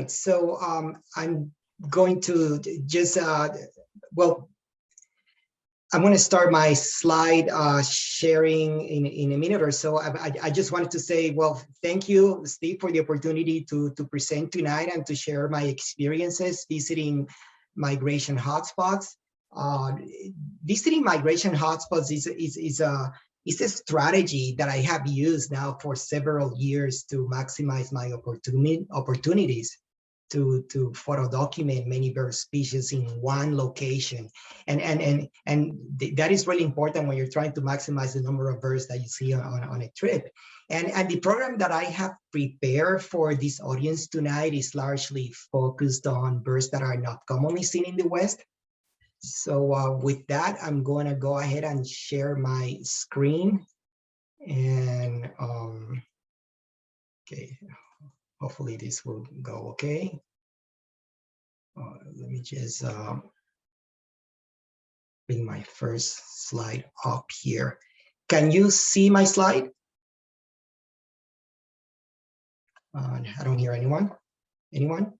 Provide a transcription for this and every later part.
So I'm going to just, well, I'm going to start my slide sharing in a minute or so. I just wanted to say, well, thank you, Steve, for the opportunity to present tonight and to share my experiences visiting migration hotspots. Visiting migration hotspots is a strategy that I have used now for several years to maximize my opportunities to photo document many bird species in one location. And that is really important when you're trying to maximize the number of birds that you see on a trip. And the program that I have prepared for this audience tonight is largely focused on birds that are not commonly seen in the West. So with that, I'm going to go ahead and share my screen. And okay, hopefully this will go okay. Let me just bring my first slide up here. Can you see my slide? I don't hear anyone. Anyone?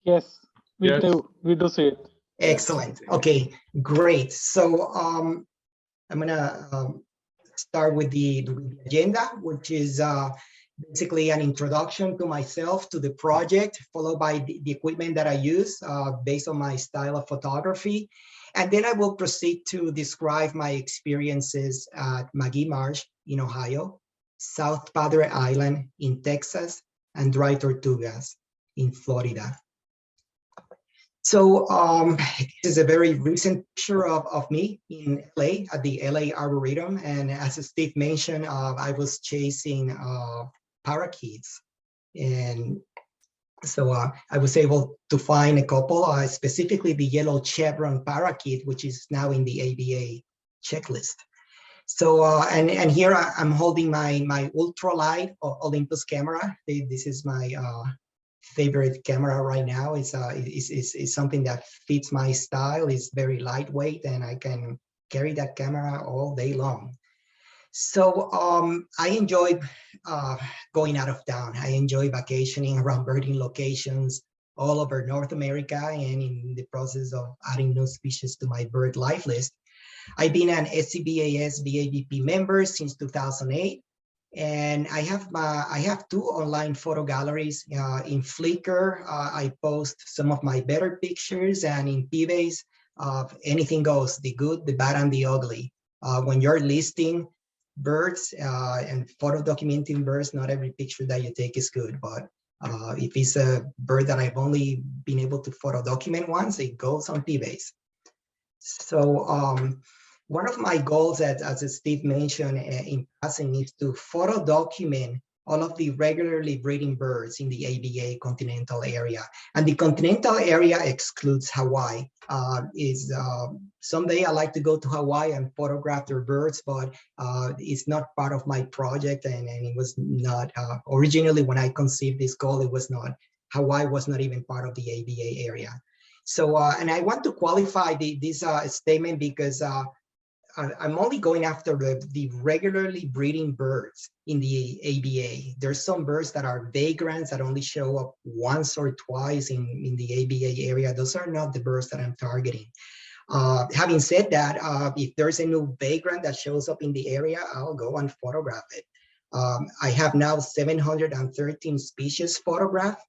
Yes, we do. We do see it. Excellent. Okay, great. So I'm gonna start with the agenda, which is basically an introduction to myself, to the project, followed by the equipment that I use based on my style of photography. And then I will proceed to describe my experiences at Magee Marsh in Ohio, South Padre Island in Texas, and Dry Tortugas in Florida. So this is a very recent picture of me in LA at the LA Arboretum. And as Steve mentioned, I was chasing parakeets. And so I was able to find a couple, specifically the yellow chevron parakeet, which is now in the ABA checklist. So, and here I'm holding my ultralight Olympus camera. This is my favorite camera right now. It's something that fits my style. It's very lightweight and I can carry that camera all day long. So I enjoy going out of town. I enjoy vacationing around birding locations all over North America, and in the process of adding new species to my bird life list. I've been an SCBAS BABP member since 2008. And I have two online photo galleries in Flickr. I post some of my better pictures, and in P-Base, anything goes, the good, the bad, and the ugly. When you're listing birds and photo documenting birds, not every picture that you take is good, but if it's a bird that I've only been able to photo document once, it goes on P-Base. So one of my goals, as Steve mentioned in passing, is to photo document all of the regularly breeding birds in the ABA continental area. And the continental area excludes Hawaii. Someday I like to go to Hawaii and photograph their birds, but it's not part of my project, and it was not, originally when I conceived this goal, it was not, Hawaii was not even part of the ABA area. So, and I want to qualify this statement because I'm only going after the regularly breeding birds in the ABA. There's some birds that are vagrants that only show up once or twice in the ABA area. Those are not the birds that I'm targeting. Having said that, if there's a new vagrant that shows up in the area, I'll go and photograph it. I have now 713 species photographed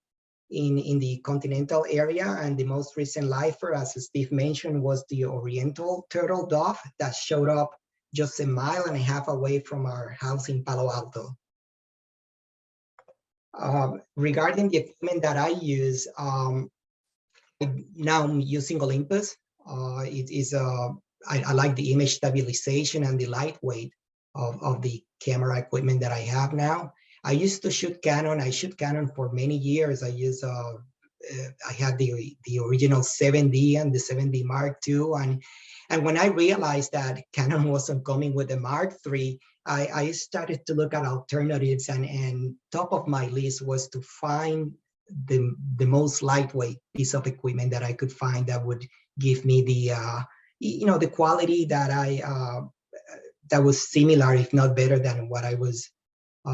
in the continental area, and the most recent lifer, as Steve mentioned, was the oriental turtle dove that showed up just a mile and a half away from our house in Palo Alto. Regarding the equipment that I use, now I'm using Olympus. I like the image stabilization and the lightweight of the camera equipment that I have now. I used to shoot Canon. I shoot Canon for many years. I had the original 7D and the 7D Mark II. And when I realized that Canon wasn't coming with the Mark III, I started to look at alternatives, and top of my list was to find the most lightweight piece of equipment that I could find that would give me the, the quality that that was similar, if not better than what I was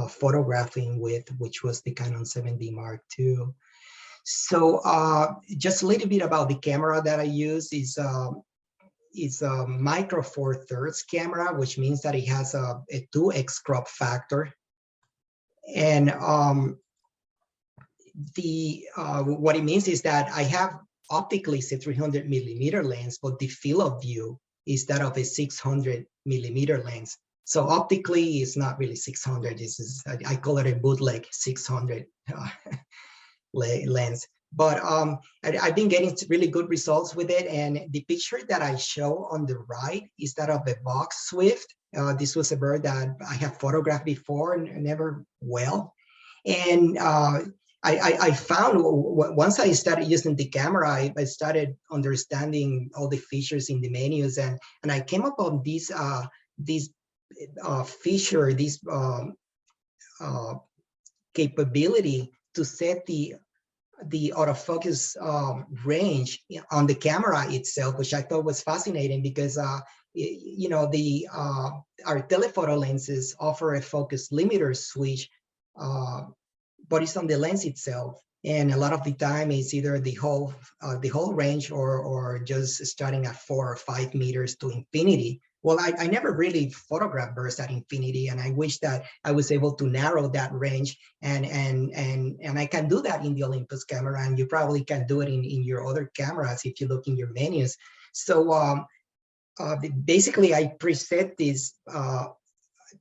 photographing with, which was the Canon 7D Mark II. So just a little bit about the camera that I use is a micro four thirds camera, which means that it has a 2x crop factor. And what it means is that I have optically it's a 300 millimeter lens, but the field of view is that of a 600 millimeter lens. So optically, it's not really 600. I call it a bootleg 600 lens. But I've been getting really good results with it. And the picture that I show on the right is that of a box swift. This was a bird that I have photographed before and never well. And I found once I started using the camera, I started understanding all the features in the menus, and I came upon this feature, this capability to set the autofocus range on the camera itself, which I thought was fascinating because you know our telephoto lenses offer a focus limiter switch, but it's on the lens itself, and a lot of the time it's either the whole range or just starting at 4 or 5 meters to infinity. Well, I never really photographed birds at infinity, and I wish that I was able to narrow that range, and I can do that in the Olympus camera, and you probably can do it in your other cameras if you look in your menus. So basically, I preset this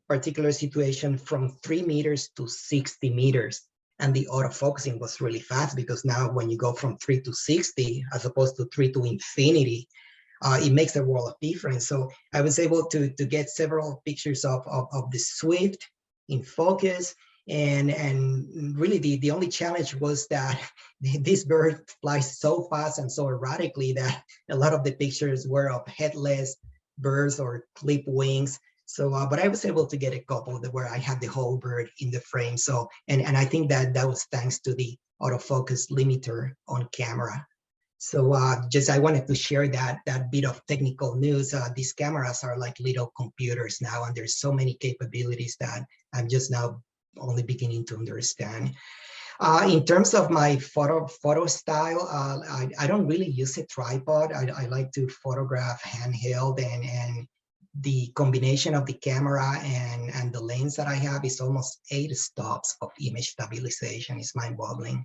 particular situation from 3 meters to 60 meters. And the autofocusing was really fast because now when you go from 3 to 60, as opposed to 3 to infinity, it makes a world of difference. So I was able to get several pictures of the swift in focus. And really the only challenge was that this bird flies so fast and so erratically that a lot of the pictures were of headless birds or clipped wings. So, but I was able to get a couple where I had the whole bird in the frame. So, and I think that was thanks to the autofocus limiter on camera. So just I wanted to share that bit of technical news. These cameras are like little computers now, and there's so many capabilities that I'm just now only beginning to understand. In terms of my photo style, I don't really use a tripod. I like to photograph handheld, and the combination of the camera and the lens that I have is almost 8 stops of image stabilization. It's mind-boggling.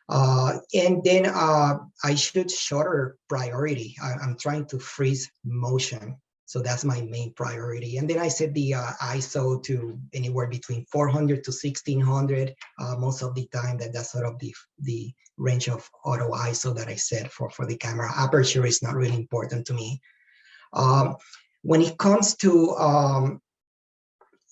And then I shoot shutter priority. I'm trying to freeze motion. So that's my main priority. And then I set the ISO to anywhere between 400 to 1600 most of the time. That's sort of the range of auto ISO that I set for the camera. Aperture is not really important to me. When it comes to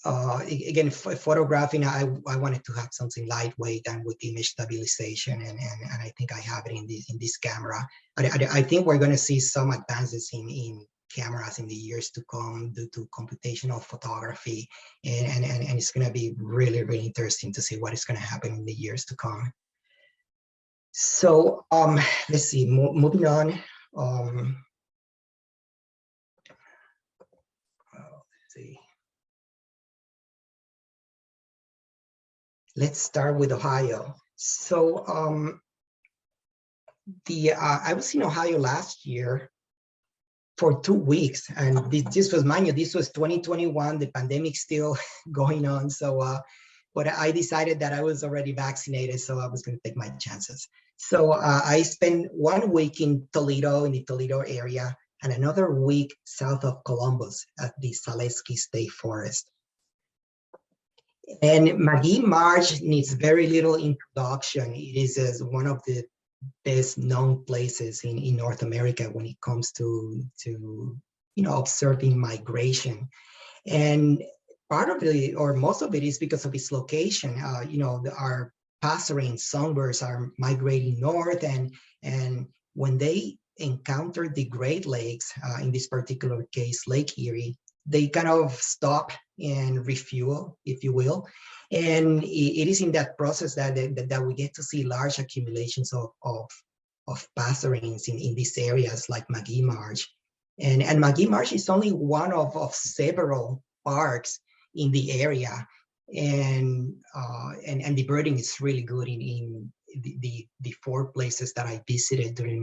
again, photographing, I wanted to have something lightweight and with image stabilization, and I think I have it in this camera. I think we're going to see some advances in cameras in the years to come due to computational photography, and it's going to be really, really interesting to see what is going to happen in the years to come. So let's see, moving on. Let's start with Ohio. So I was in Ohio last year for 2 weeks, and this was, mind you, this was 2021, the pandemic still going on. So, but I decided that I was already vaccinated, so I was going to take my chances. So I spent 1 week in Toledo, in the Toledo area, and another week south of Columbus at the Zaleski State Forest. And Magee Marsh needs very little introduction. It is one of the best known places in North America when it comes to observing migration. And part of it, or most of it, is because of its location. Our passerine songbirds are migrating north, and when they encounter the Great Lakes, in this particular case, Lake Erie, they kind of stop and refuel, if you will. And it is in that process that we get to see large accumulations of passerines in these areas like Magee Marsh. And Magee Marsh is only one of several parks in the area. And the birding is really good in the 4 places that I visited during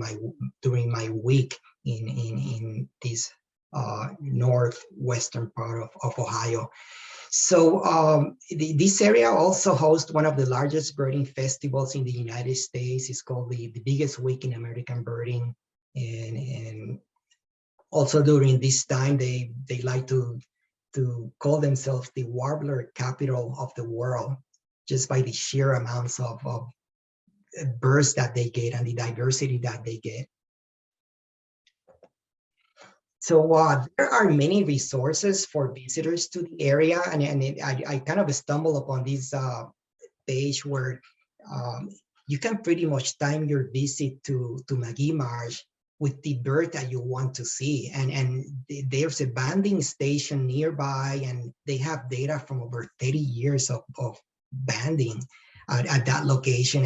my week in this northwestern part of Ohio. So this area also hosts one of the largest birding festivals in the United States. It's called the biggest week in American birding, and also during this time they like to call themselves the warbler capital of the world, just by the sheer amounts of birds that they get and the diversity that they get. So there are many resources for visitors to the area, and I kind of stumbled upon this page where you can pretty much time your visit to Magee Marsh with the bird that you want to see. And there's a banding station nearby, and they have data from over 30 years of banding at that location.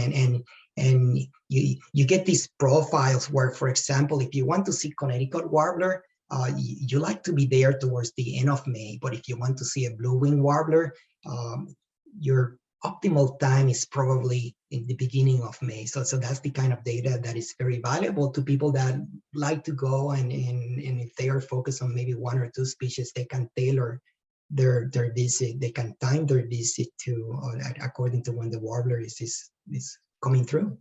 And you get these profiles where, for example, if you want to see Connecticut warbler, you like to be there towards the end of May. But if you want to see a blue-winged warbler, your optimal time is probably in the beginning of May. So that's the kind of data that is very valuable to people that like to go, and if they are focused on maybe 1 or 2 species, they can tailor their visit. They can time their visit to according to when the warbler is coming through.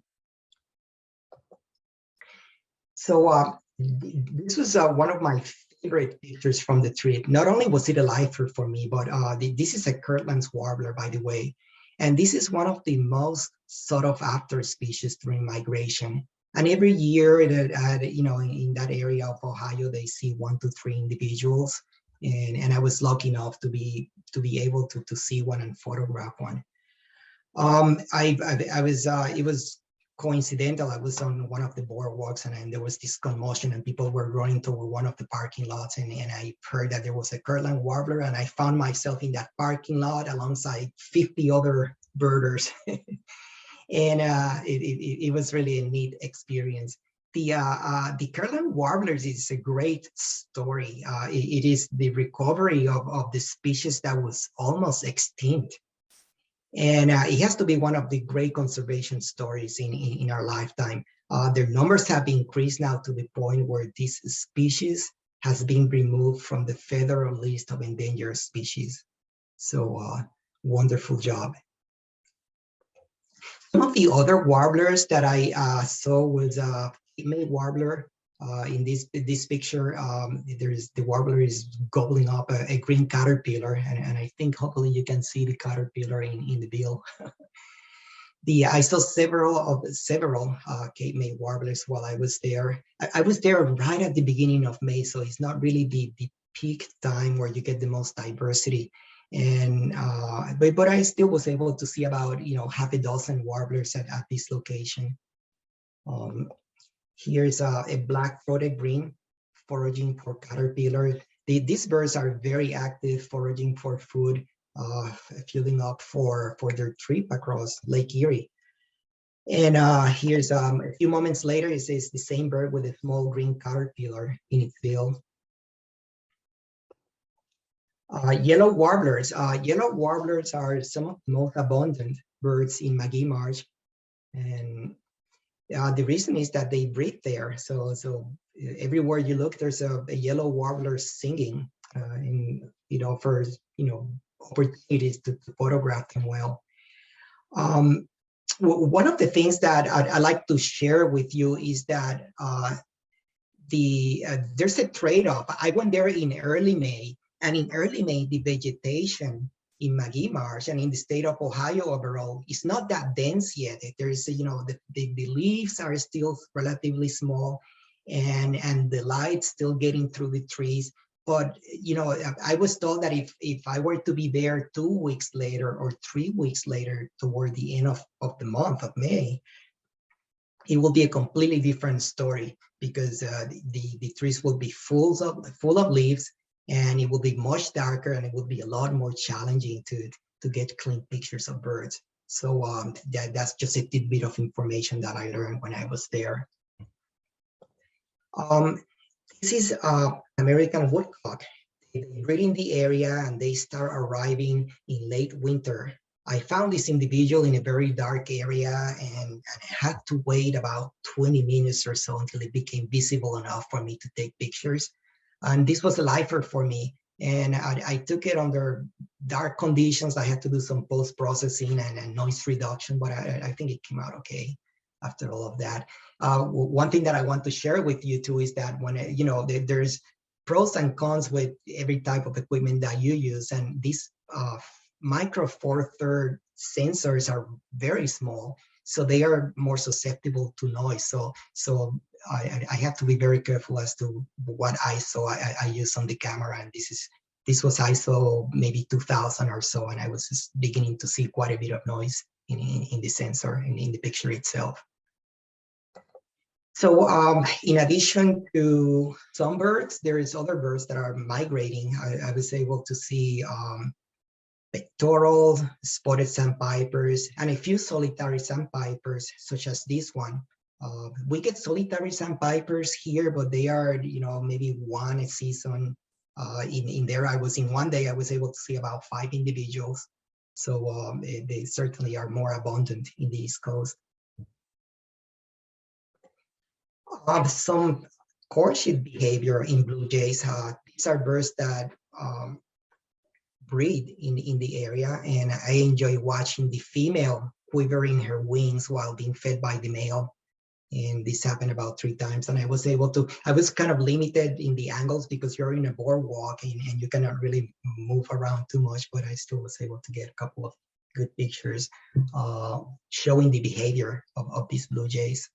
So this was one of my favorite pictures from the trip. Not only was it a lifer for me, but this is a Kirtland's warbler, by the way. And this is one of the most sought after species during migration. And every year, in that area of Ohio, they see 1 to 3 individuals. And I was lucky enough to be able to see one and photograph one. It was coincidental. I was on one of the boardwalks, and there was this commotion, and people were running toward one of the parking lots, and I heard that there was a Kirtland warbler, and I found myself in that parking lot alongside 50 other birders. And it was really a neat experience. The Kirtland warblers is a great story. It is the recovery of the species that was almost extinct. And it has to be one of the great conservation stories in our lifetime. Their numbers have increased now to the point where this species has been removed from the federal list of endangered species. So wonderful job. Some of the other warblers that I saw was Cape warbler. In this picture, the warbler is gobbling up a green caterpillar, and I think hopefully you can see the caterpillar in the bill. I saw several Cape May warblers while I was there. I was there right at the beginning of May, so it's not really the peak time where you get the most diversity. And but I still was able to see about half a dozen warblers at this location. Here's a black-throated green foraging for caterpillar. These birds are very active, foraging for food, fueling up for their trip across Lake Erie. And here's a few moments later, it says the same bird with a small green caterpillar in its bill. Yellow warblers. Yellow warblers are some of the most abundant birds in Magee Marsh, and the reason is that they breed there. So everywhere you look, there's a yellow warbler singing, and it offers opportunities to photograph them well. One of the things that I like to share with you is that there's a trade-off. I went there in early May, and in early May, the vegetation in Magee Marsh and in the state of Ohio overall is not that dense yet. There's, the leaves are still relatively small, and the light's still getting through the trees. But, I was told that if I were to be there 2 weeks later or 3 weeks later toward the end of the month of May, it will be a completely different story, because the trees will be full of leaves, and it will be much darker, and it will be a lot more challenging to get clean pictures of birds. So that's just a tidbit of information that I learned when I was there. This is American woodcock. They breed in the area, and they start arriving in late winter I found this individual in a very dark area and had to wait about 20 minutes or so until it became visible enough for me to take pictures. And this was a lifer for me. And I took it under dark conditions. I had to do some post-processing and noise reduction, but I think it came out okay after all of that. One thing that I want to share with you too is that when, there's pros and cons with every type of equipment that you use. And these micro four third sensors are very small, so they are more susceptible to noise. So I have to be very careful as to what ISO I use on the camera. And this was ISO maybe 2000 or so, and I was just beginning to see quite a bit of noise in the sensor, in the picture itself. So in addition to some birds, there is other birds that are migrating. I was able to see pectorals, spotted sandpipers, and a few solitary sandpipers, such as this one. We get solitary sandpipers here, but they are, maybe one a season. In there, in one day, I was able to see about 5 individuals. So they certainly are more abundant in the East Coast. Some courtship behavior in blue jays. These are birds that breed in the area, and I enjoy watching the female quivering her wings while being fed by the male. And this happened about 3 times, and I was kind of limited in the angles because you're in a boardwalk and you cannot really move around too much, but I still was able to get a couple of good pictures showing the behavior of these blue jays.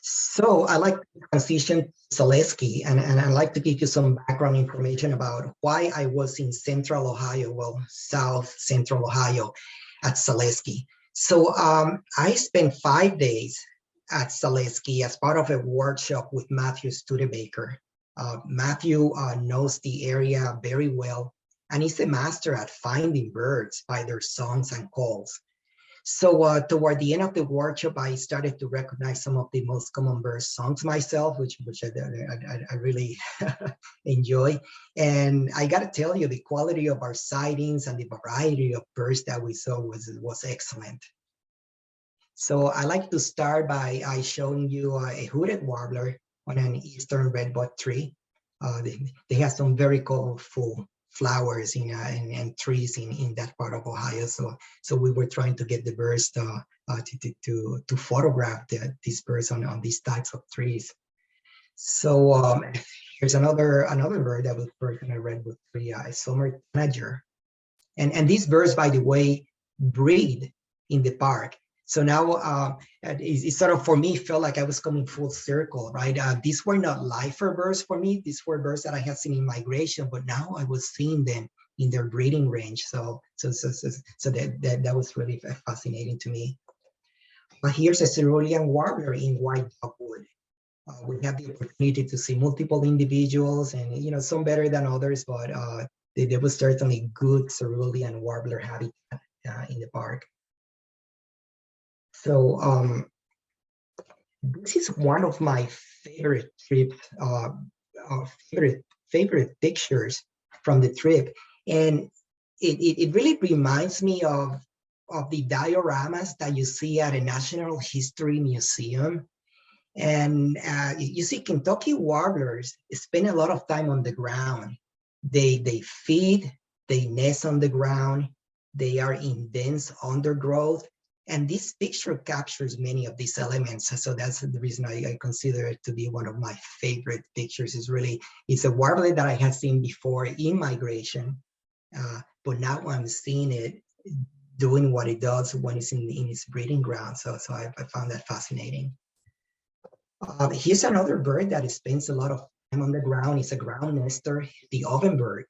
So I like to transition to Zaleski, and I like to give you some background information about why I was in Central Ohio, well, South Central Ohio at Zaleski. So I spent 5 days at Zaleski as part of a workshop with Matthew Studebaker. Matthew knows the area very well, and he's a master at finding birds by their songs and calls. So toward the end of the workshop, I started to recognize some of the most common bird songs myself, which I really enjoy. And I got to tell you, the quality of our sightings and the variety of birds that we saw was excellent. So I like to start by showing you a hooded warbler on an eastern redbud tree. They have some very colorful flowers and trees in that part of Ohio. So we were trying to get the birds to photograph these birds on these types of trees. So here's another bird that was perched on a redwood tree, a summer tanager. And these birds, by the way, breed in the park. So now it sort of, for me, felt like I was coming full circle, right? These were not lifer birds for me. These were birds that I had seen in migration, but now I was seeing them in their breeding range. So that was really fascinating to me. But here's a cerulean warbler in white dogwood. We have the opportunity to see multiple individuals, and some better than others, but there was certainly good cerulean warbler habitat in the park. So this is one of my favorite trips, favorite pictures from the trip, and it really reminds me of the dioramas that you see at a National History Museum. And you see, Kentucky warblers spend a lot of time on the ground. They feed, they nest on the ground, they are in dense undergrowth. And this picture captures many of these elements. So that's the reason I consider it to be one of my favorite pictures. It's a warbler that I had seen before in migration, but now I'm seeing it doing what it does when it's in its breeding ground. So I found that fascinating. Here's another bird that spends a lot of time on the ground. It's a ground nester, the ovenbird.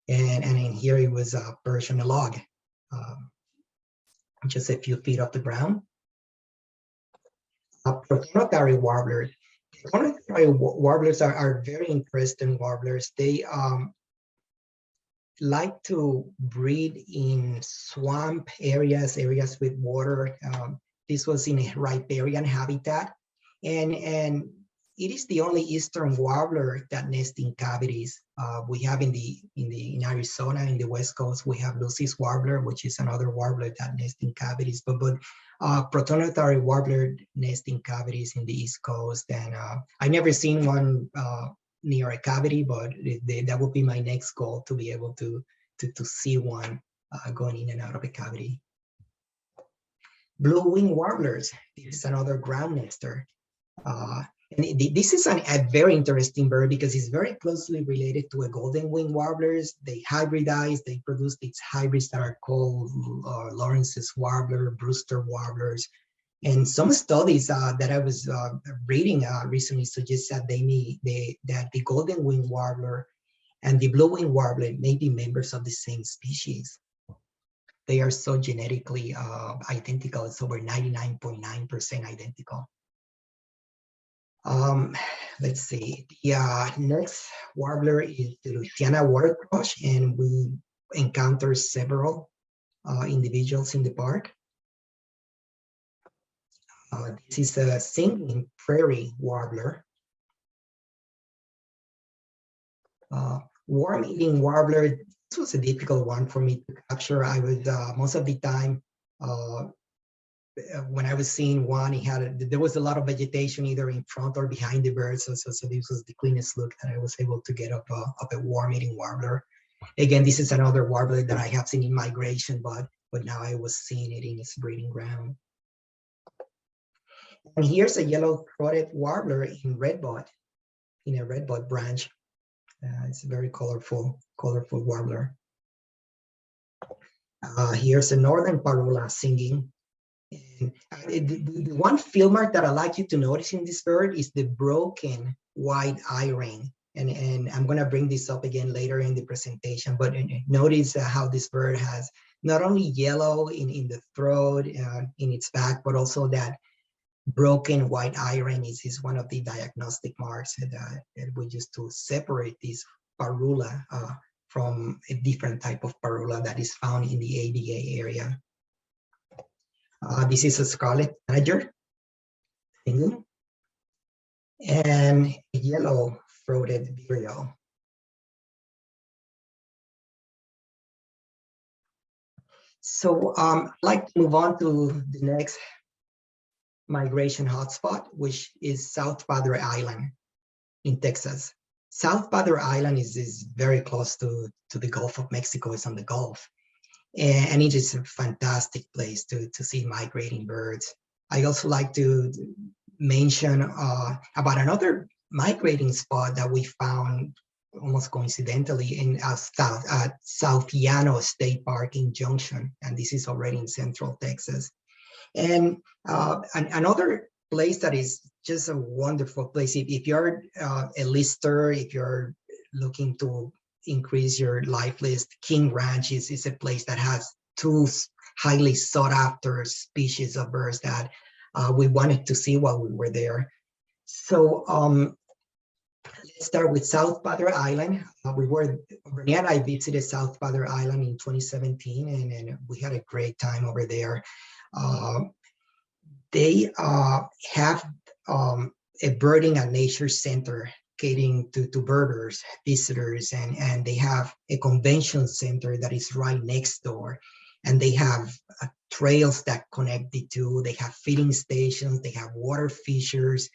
And in here it was perched on a log. Just a few feet off the ground. Prothonotary warblers. Prothonotary warblers are very interesting warblers. They like to breed in swamp areas with water. This was in a riparian habitat, and it is the only eastern warbler that nests in cavities. We have in Arizona, in the West Coast, we have Lucy's warbler, which is another warbler that nests in cavities. But protonotary warbler nest in cavities in the East Coast, and I never seen one near a cavity, but that would be my next goal, to be able to see one going in and out of a cavity. Blue-winged warblers. This is another ground nester. And this is a very interesting bird because it's very closely related to a golden-winged warblers. They hybridize, they produce these hybrids that are called Lawrence's warbler, Brewster warblers. And some studies that I was reading recently suggest that that the golden-winged warbler and the blue-winged warbler may be members of the same species. They are so genetically identical. It's over 99.9% identical. Let's see. The next warbler is the Louisiana water thrush, and we encountered several individuals in the park. This is a singing prairie warbler. Worm-eating warbler. This was a difficult one for me to capture. I would most of the time when I was seeing one, there was a lot of vegetation either in front or behind the bird. So this was the cleanest look that I was able to get of a worm-eating warbler. Again, this is another warbler that I have seen in migration, but now I was seeing it in its breeding ground. And here's a yellow-throated warbler in redbud, in a redbud branch. It's a very colorful warbler. Here's a northern parula singing. And the one field mark that I like you to notice in this bird is the broken white eye ring. And I'm going to bring this up again later in the presentation, but notice how this bird has not only yellow in the throat, in its back, but also that broken white eye ring is one of the diagnostic marks that we use to separate this parula from a different type of parula that is found in the ABA area. This is a scarlet tanager and a yellow-throated vireo. So I'd like to move on to the next migration hotspot, which is South Padre Island in Texas. South Padre Island is very close to the Gulf of Mexico. It's on the Gulf. And it is a fantastic place to see migrating birds. I also like to mention about another migrating spot that we found almost coincidentally in South Llano State Park in Junction, and this is already in Central Texas. And another place that is just a wonderful place, if you're a lister, if you're looking to increase your life list, King Ranch is a place that has two highly sought after species of birds that we wanted to see while we were there. So let's start with South Padre Island. Bernie and I visited South Padre Island in 2017, and we had a great time over there. They have a birding and nature center catering to birders, visitors, and they have a convention center that is right next door. And they have trails that connect the two. They have feeding stations. They have water features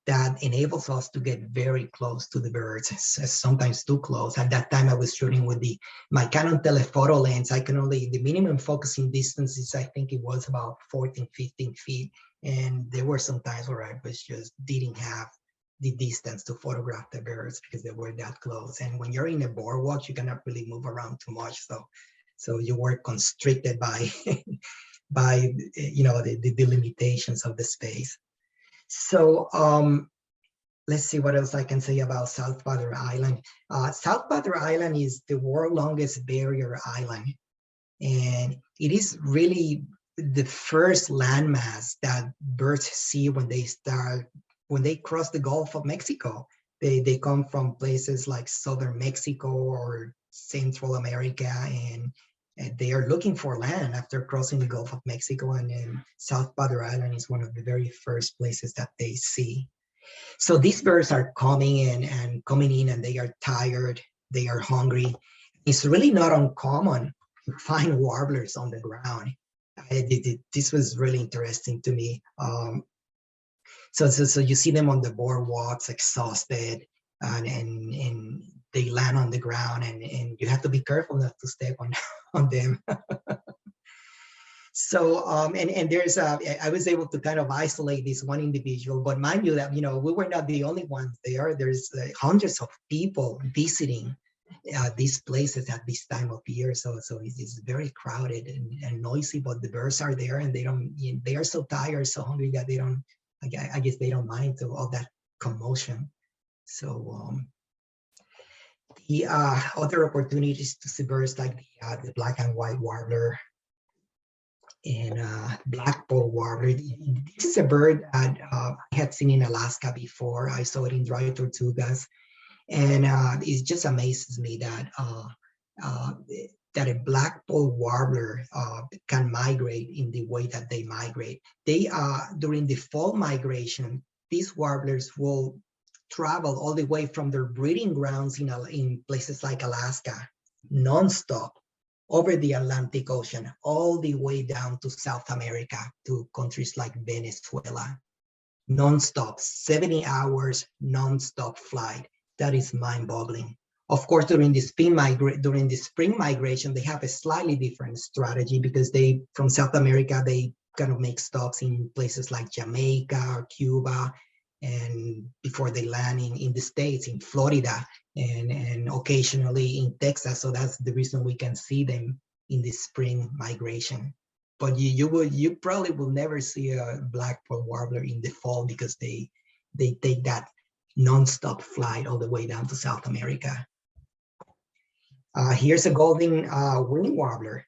that enables us to get very close to the birds, sometimes too close. At that time, I was shooting with my Canon telephoto lens. The minimum focusing distance is, I think it was about 14, 15 feet. And there were some times where I didn't have the distance to photograph the birds because they were that close. And when you're in a boardwalk, you cannot really move around too much. So you were constricted by, the limitations of the space. So let's see what else I can say about South Padre Island. South Padre Island is the world's longest barrier island. And it is really the first landmass that birds see when they cross the Gulf of Mexico. They come from places like southern Mexico or Central America, and they are looking for land after crossing the Gulf of Mexico, and then South Padre Island is one of the very first places that they see. So these birds are coming in and they are tired, they are hungry. It's really not uncommon to find warblers on the ground. This was really interesting to me. So you see them on the boardwalks, exhausted, and they land on the ground, and you have to be careful not to step on on them. So and there's I was able to kind of isolate this one individual, but mind you that we were not the only ones there. There's hundreds of people visiting these places at this time of year. So it's very crowded and noisy, but the birds are there, and they are so tired, so hungry that they don't. I guess they don't mind all that commotion. So the other opportunities to see birds like the black and white warbler and black-balled warbler. This is a bird that I had seen in Alaska before. I saw it in Dry Tortugas, and it just amazes me that that a black-balled warbler can migrate in the way that they migrate. They during the fall migration, these warblers will travel all the way from their breeding grounds in places like Alaska, nonstop, over the Atlantic Ocean, all the way down to South America, to countries like Venezuela. Non-stop, 70 hours, non-stop flight. That is mind-boggling. Of course, during the spring migration, they have a slightly different strategy because from South America, they kind of make stops in places like Jamaica or Cuba, and before they land in the States, in Florida, and occasionally in Texas. So that's the reason we can see them in the spring migration. But you probably will never see a black-balled warbler in the fall because they take that non-stop flight all the way down to South America. Here's a golden wing warbler.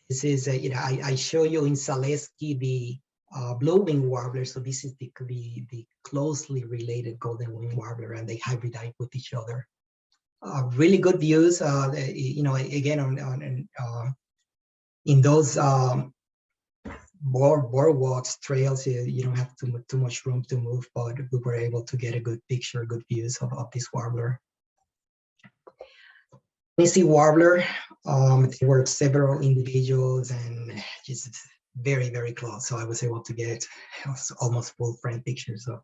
This is I show you in Zaleski the blue-winged warbler. So this is the closely related golden wing warbler, and they hybridize with each other. Really good views. Again in those boardwalks, trails, you don't have too much room to move, but we were able to get a good picture, good views of this warbler. Missy warbler. There were several individuals and just very, very close. So I was able to get almost full frame pictures of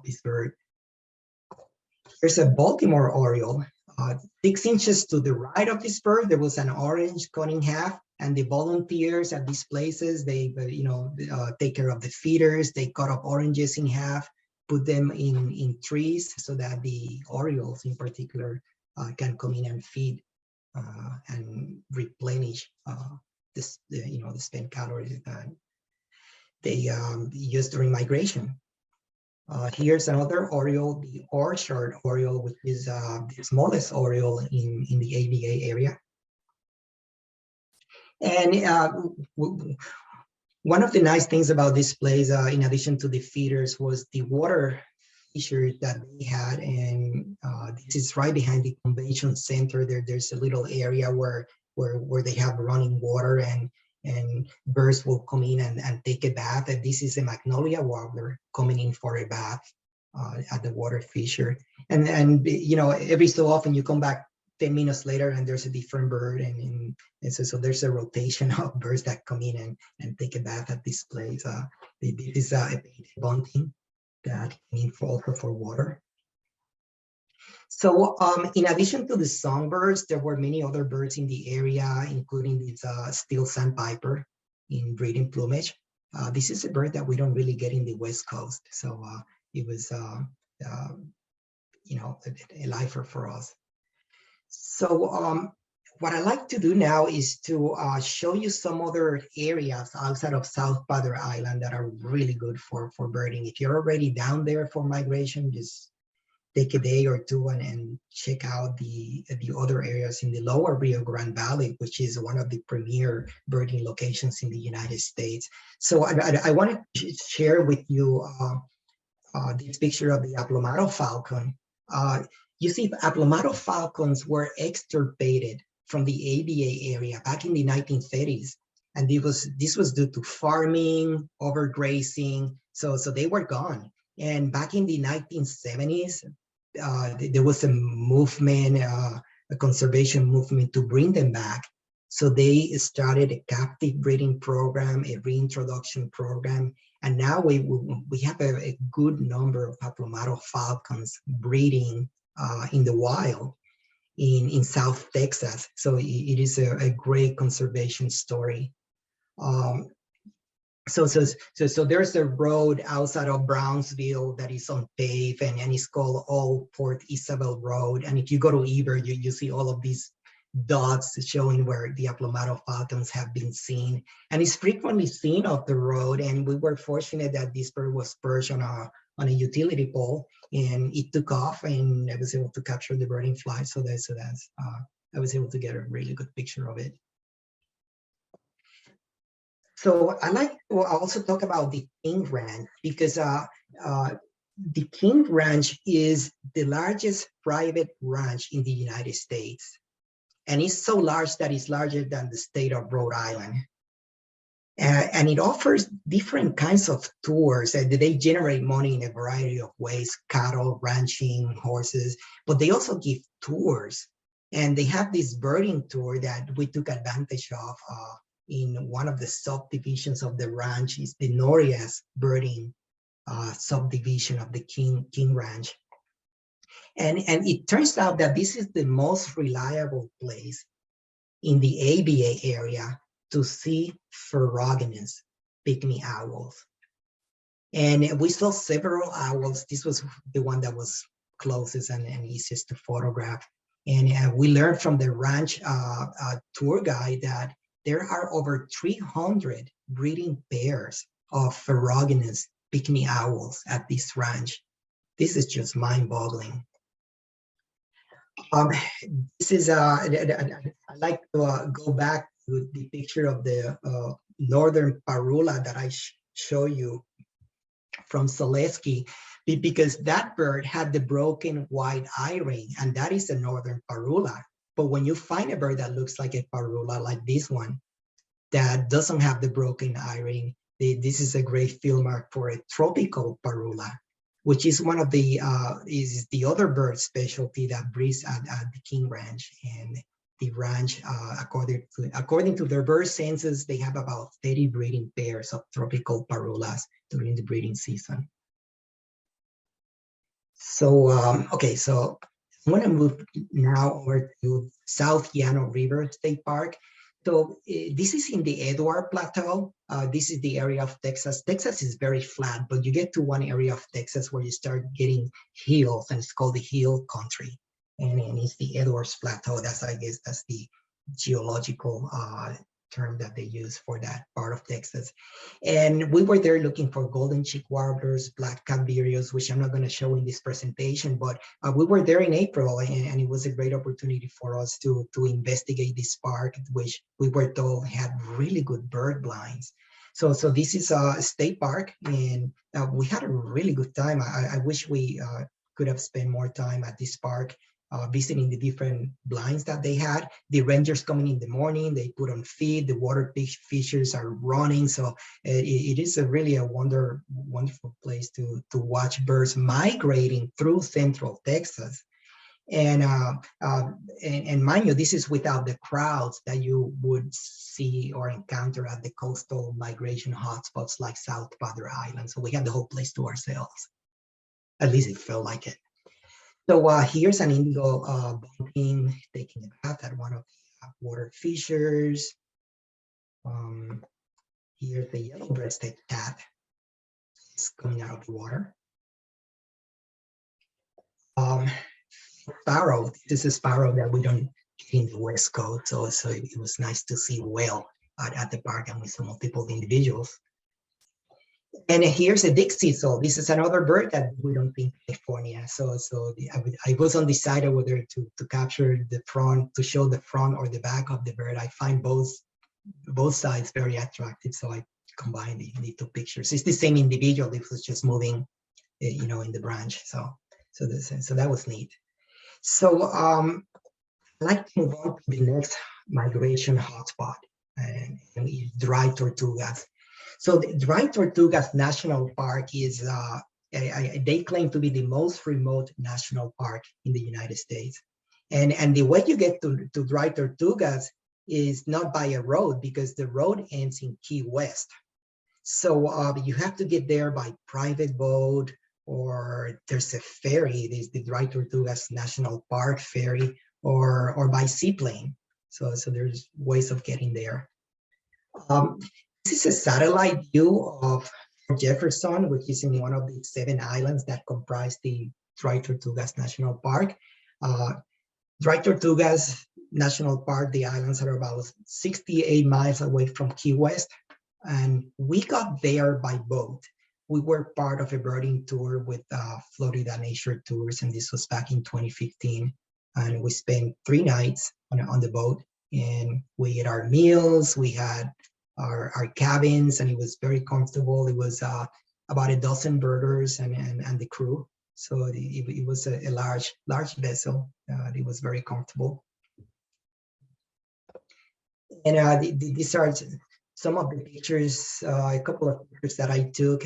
this bird. There's a Baltimore oriole. 6 inches to the right of this bird, there was an orange cut in half, and the volunteers at these places, they take care of the feeders. They cut up oranges in half, put them in trees so that the orioles in particular can come in and feed and replenish the spent calories that they use during migration. Here's another oriole, the orchard oriole, which is the smallest oriole in the ABA area. And one of the nice things about this place, in addition to the feeders, was the water features that they had. And this is right behind the convention center. There's a little area where they have running water, and birds will come in and take a bath. And this is a magnolia warbler coming in for a bath at the water feature. And every so often you come back 10 minutes later and there's a different bird, and so there's a rotation of birds that come in and take a bath at this place. This is a bunting that came in for water. So in addition to the songbirds, there were many other birds in the area, including this steel sandpiper in breeding plumage. This is a bird that we don't really get in the West Coast. So it was, a lifer for us. So what I like to do now is to show you some other areas outside of South Padre Island that are really good for birding. If you're already down there for migration, just take a day or two and check out the other areas in the lower Rio Grande Valley, which is one of the premier birding locations in the United States. So I want to share with you this picture of the aplomado falcon. You see, aplomado falcons were extirpated from the ABA area back in the 1930s. And this was due to farming, overgrazing. So they were gone. And back in the 1970s, there was a movement, a conservation movement to bring them back. So they started a captive breeding program, a reintroduction program, and now we have a good number of Aplomado falcons breeding in the wild in South Texas. So it is a great conservation story. So there's a road outside of Brownsville that is unpaved, and it's called Old Port Isabel Road. And if you go to Eber, you see all of these dots showing where the Aplomado falcons have been seen. And it's frequently seen off the road. And we were fortunate that this bird was perched on a utility pole, and it took off, and I was able to capture the bird in flight. So that's I was able to get a really good picture of it. So I like to also talk about the King Ranch, because the King Ranch is the largest private ranch in the United States. And it's so large that it's larger than the state of Rhode Island. And it offers different kinds of tours, and they generate money in a variety of ways: cattle, ranching, horses, but they also give tours. And they have this birding tour that we took advantage of in one of the subdivisions of the ranch. Is the Norias birding subdivision of the King Ranch. And it turns out that this is the most reliable place in the ABA area to see ferruginous pygmy owls. And we saw several owls. This was the one that was closest and easiest to photograph. And we learned from the ranch tour guide that there are over 300 breeding pairs of ferruginous pygmy owls at this ranch. This is just mind-boggling. This is, I like to go back to the picture of the northern parula that I show you from Zaleski, because that bird had the broken white eye ring, and that is a northern parula. But when you find a bird that looks like a parula, like this one, that doesn't have the broken eye ring, this is a great field mark for a tropical parula, which is one of the is the other bird specialty that breeds at the King Ranch. And the ranch, according to their bird census, they have about 30 breeding pairs of tropical parulas during the breeding season. So okay, so I'm going to move now over to South Llano River State Park. So this is in the Edward Plateau. This is the area of Texas. Texas is very flat, but you get to one area of Texas where you start getting hills, and it's called the hill country. And it's the Edwards Plateau. I guess that's the geological term that they use for that part of Texas. And we were there looking for golden cheek warblers, black-cap vireos, which I'm not going to show in this presentation, but we were there in April, and it was a great opportunity for us to investigate this park, which we were told had really good bird blinds. So this is a state park, and we had a really good time. I wish we could have spent more time at this park, visiting the different blinds that they had. The rangers coming in the morning, they put on feed, the water fishers are running. So it is really a wonderful place to watch birds migrating through central Texas. And mind you, this is without the crowds that you would see or encounter at the coastal migration hotspots like South Padre Island. So we had the whole place to ourselves. At least it felt like it. So here's an indigo bunting taking a bath at one of the water fishers. Here's the yellow-breasted cat. It's coming out of the water. Sparrow. This is a sparrow that we don't get in the West Coast. So it was nice to see whale at the park, and with some multiple individuals. And here's a Dixie. So this is another bird that we don't think in California. So I was undecided whether to capture the front, to show the front or the back of the bird. I find both sides very attractive, so I combined the two pictures. It's the same individual. It was just moving, in the branch. So that was neat. So I'd like to move on to the next migration hotspot, and Dry Tortugas. So the Dry Tortugas National Park is They claim to be the most remote national park in the United States. And the way you get to Dry Tortugas is not by a road, because the road ends in Key West. So you have to get there by private boat, or there's a ferry, there's the Dry Tortugas National Park ferry, or by seaplane. So there's ways of getting there. This is a satellite view of Jefferson, which is in one of the 7 islands that comprise the Dry Tortugas National Park. Dry Tortugas National Park, the islands are about 68 miles away from Key West, and we got there by boat. We were part of a birding tour with Florida Nature Tours, and this was back in 2015. And we spent 3 nights on the boat, and we ate our meals, we had our cabins, and it was very comfortable. It was about a dozen birders and the crew. So it was a large vessel. It was very comfortable. And these are some of the pictures, a couple of pictures that I took.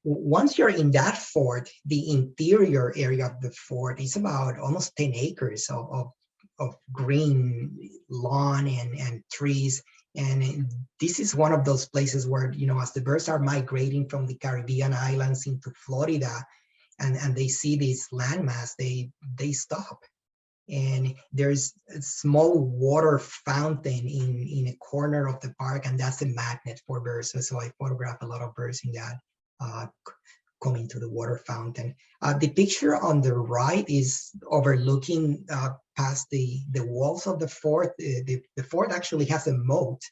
Once you're in that fort, the interior area of the fort is about almost 10 acres of green lawn and trees. And this is one of those places where, as the birds are migrating from the Caribbean islands into Florida, and they see this landmass, they stop. And there's a small water fountain in a corner of the park, and that's a magnet for birds. So I photographed a lot of birds in that coming to the water fountain. The picture on the right is overlooking past the walls of the fort. The fort actually has a moat,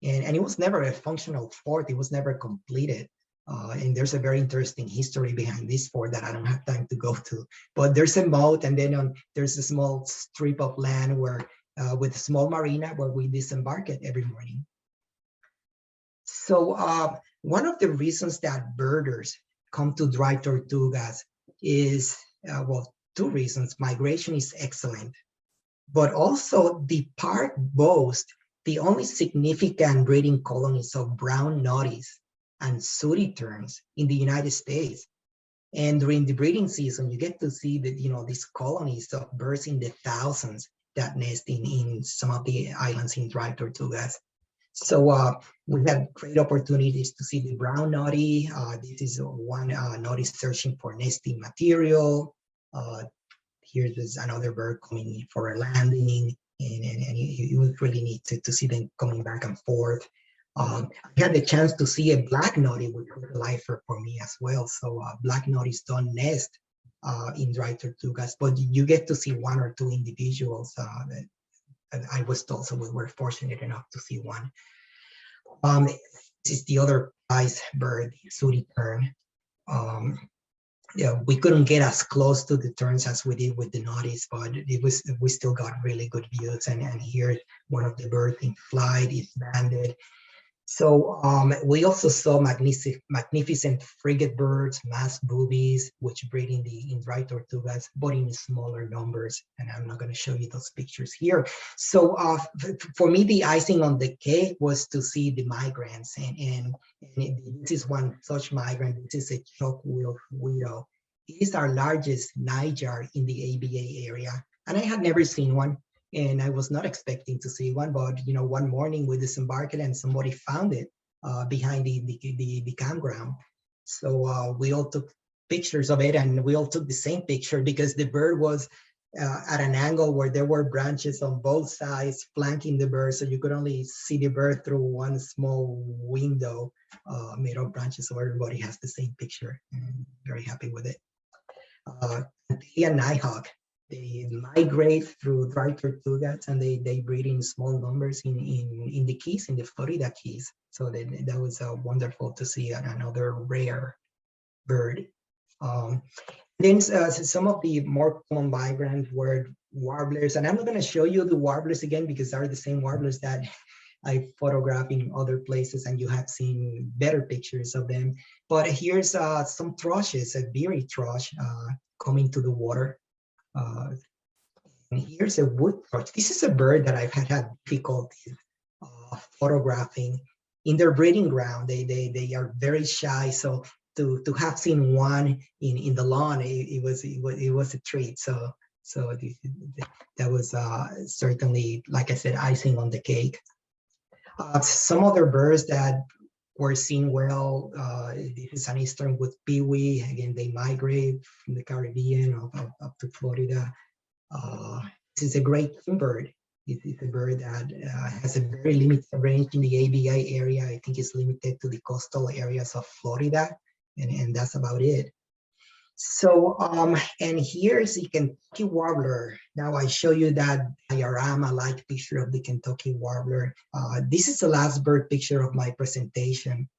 and it was never a functional fort. It was never completed. And there's a very interesting history behind this fort that I don't have time to go to. But there's a moat, and then there's a small strip of land where, with a small marina where we disembark it every morning. So one of the reasons that birders come to Dry Tortugas is, well, 2 reasons. Migration is excellent, but also the park boasts the only significant breeding colonies of brown noddies and sooty terns in the United States. And during the breeding season, you get to see that, these colonies of birds in the thousands that nest in some of the islands in Dry Tortugas. So we had great opportunities to see the brown noddy. This is one noddy searching for nesting material. Here's another bird coming in for a landing, and it was really neat to see them coming back and forth. I had the chance to see a black noddy, which was a lifer for me as well. So black noddies don't nest in Dry Tortugas, but you get to see 1 or 2 individuals that I was told, so we were fortunate enough to see one. This is the other prize bird, the sooty tern. Yeah, we couldn't get as close to the terns as we did with the noddies, but we still got really good views. And here, one of the birds in flight is banded. So we also saw magnificent frigate birds, masked boobies, which breed in Dry Tortugas, but in smaller numbers. And I'm not going to show you those pictures here. So for me, the icing on the cake was to see the migrants. And this is one such migrant. This is a chalk-wheeled widow. It is our largest nightjar in the ABA area. And I had never seen one. And I was not expecting to see one, but one morning we disembarked and somebody found it behind the campground. So we all took pictures of it, and we all took the same picture because the bird was at an angle where there were branches on both sides flanking the bird, so you could only see the bird through one small window made of branches. So everybody has the same picture, and I'm very happy with it. Antillian nighthawk. They migrate through Dry Tortugas, and they breed in small numbers in the Keys, in the Florida Keys. So that was wonderful to see another rare bird. Then some of the more common migrants were warblers, and I'm not going to show you the warblers again because they're the same warblers that I photographed in other places, and you have seen better pictures of them. But here's some thrushes, a beery thrush coming to the water. And here's a wood thrush. This is a bird that I've had difficulty photographing. In their breeding ground, they are very shy. So to have seen one in the lawn, it was a treat. So that was certainly, like I said, icing on the cake. Some other birds that were seen well, this is an eastern wood peewee. Again, they migrate from the Caribbean up to Florida. This is a great bird. It's a bird that has a very limited range in the ABI area. I think it's limited to the coastal areas of Florida, and that's about it. So, and here's the Kentucky warbler. Now I show you that diorama-like picture of the Kentucky warbler. This is the last bird picture of my presentation.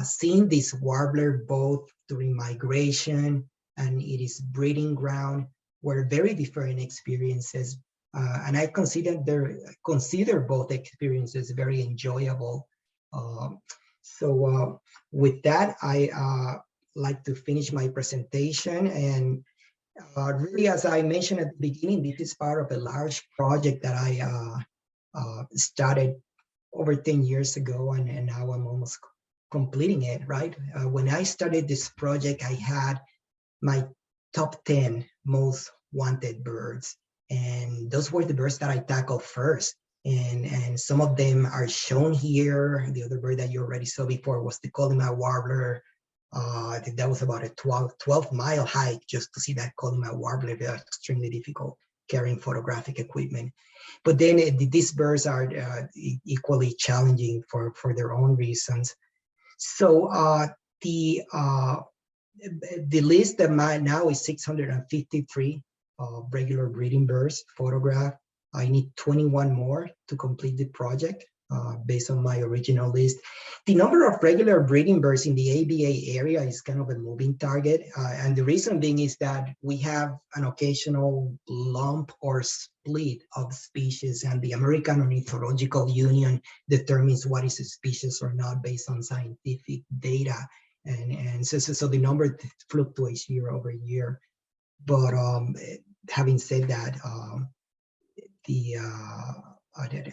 Seeing this warbler both during migration and it is breeding ground were very different experiences. And I consider both experiences very enjoyable. So with that, I like to finish my presentation. And really, as I mentioned at the beginning, this is part of a large project that I started over 10 years ago, and now I'm almost completing it, right? When I started this project, I had my top 10 most wanted birds. And those were the birds that I tackled first. And some of them are shown here. The other bird that you already saw before was the Colima warbler. I think that was about a 12-mile hike just to see that Colima warbler. They're extremely difficult carrying photographic equipment. But then these birds are equally challenging for their own reasons. So the list that now is 653 regular breeding birds photographed. I need 21 more to complete the project based on my original list. The number of regular breeding birds in the ABA area is kind of a moving target. And the reason being is that we have an occasional lump or split of species, and the American Ornithological Union determines what is a species or not based on scientific data. And so the number fluctuates year over year. But having said that,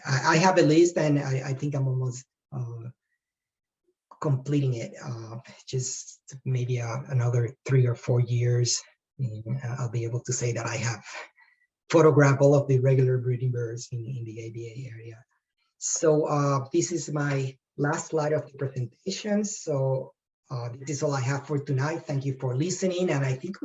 I have a list, and I think I'm almost completing it. Just maybe another 3 or 4 years, I'll be able to say that I have photographed all of the regular breeding birds in the ABA area. So this is my last slide of the presentation. So this is all I have for tonight. Thank you for listening, and I think